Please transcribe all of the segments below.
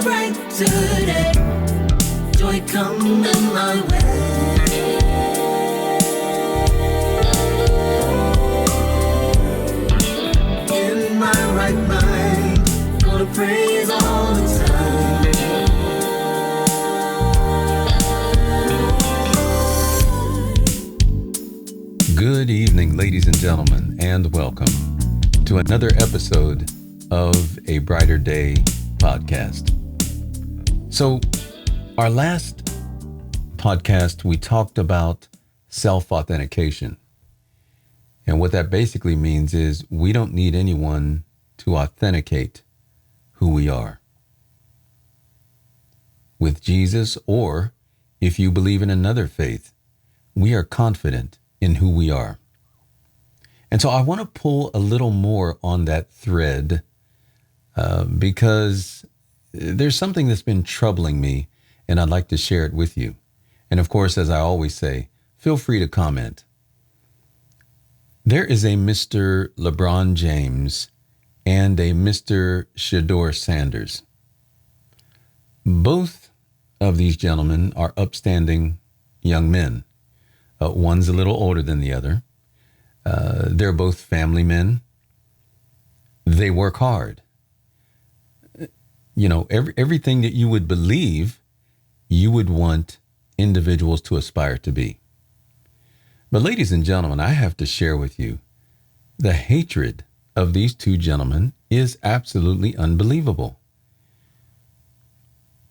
today. Joy coming my way. In my right mind, gonna praise all the time. Good evening, ladies and gentlemen, and welcome to another episode of A Brighter Day podcast. So, our last podcast, we talked about self-authentication. And what that basically means is we don't need anyone to authenticate who we are. With Jesus, or if you believe in another faith, we are confident in who we are. And so I want to pull a little more on that thread because there's something that's been troubling me, and I'd like to share it with you. And of course, as I always say, feel free to comment. There is a Mr. LeBron James and a Mr. Shedeur Sanders. Both of these gentlemen are upstanding young men. One's a little older than the other. They're both family men. They work hard. You know, everything that you would believe, you would want individuals to aspire to be. But ladies and gentlemen, I have to share with you, the hatred of these two gentlemen is absolutely unbelievable.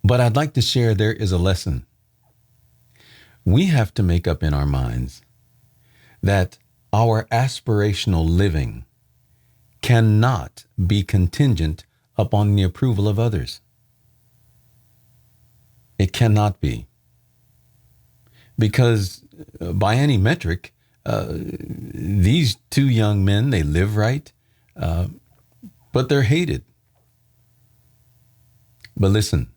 But I'd like to share there is a lesson. We have to make up in our minds that our aspirational living cannot be contingent upon the approval of others. It cannot be. Because by any metric, these two young men, they live right, but they're hated. But listen,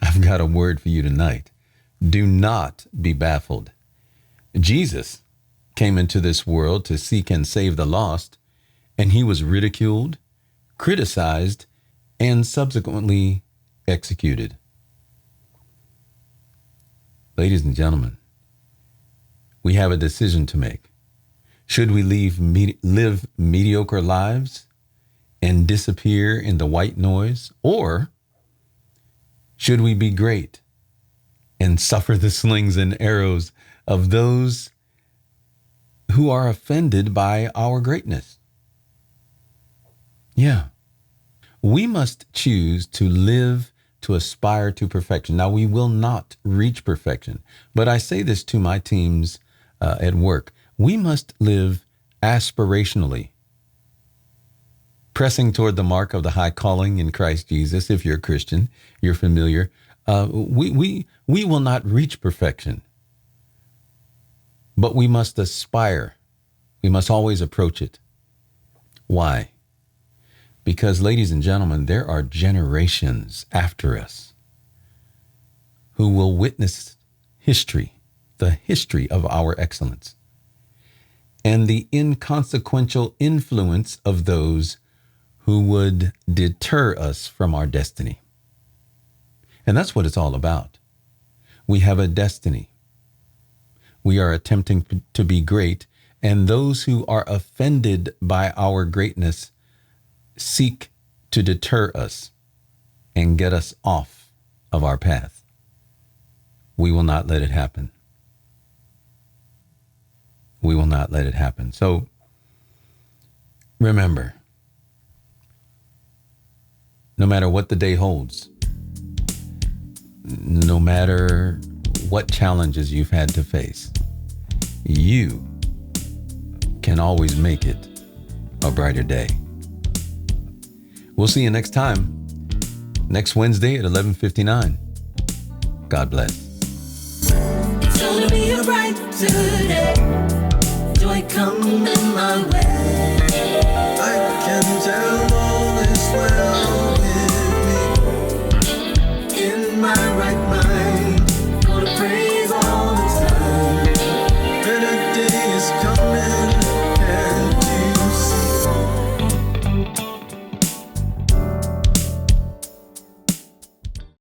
I've got a word for you tonight. Do not be baffled. Jesus came into this world to seek and save the lost, and he was ridiculed, criticized, and subsequently executed. Ladies and gentlemen, we have a decision to make. Should we live mediocre lives and disappear in the white noise, or should we be great and suffer the slings and arrows of those who are offended by our greatness? Yeah. We must choose to live to aspire to perfection. Now, we will not reach perfection, but I say this to my teams at work. We must live aspirationally, pressing toward the mark of the high calling in Christ Jesus. If you're a Christian, you're familiar. We will not reach perfection, but we must aspire. We must always approach it. Why? Because, ladies and gentlemen, there are generations after us who will witness history, the history of our excellence, and the inconsequential influence of those who would deter us from our destiny. And that's what it's all about. We have a destiny. We are attempting to be great, and those who are offended by our greatness seek to deter us and get us off of our path. We will not let it happen. We will not let it happen. So remember, no matter what the day holds, no matter what challenges you've had to face, you can always make it a brighter day. We'll see you next time, next Wednesday at 11:59. God bless. It's gonna be a brighter day. Joy coming my way. I can tell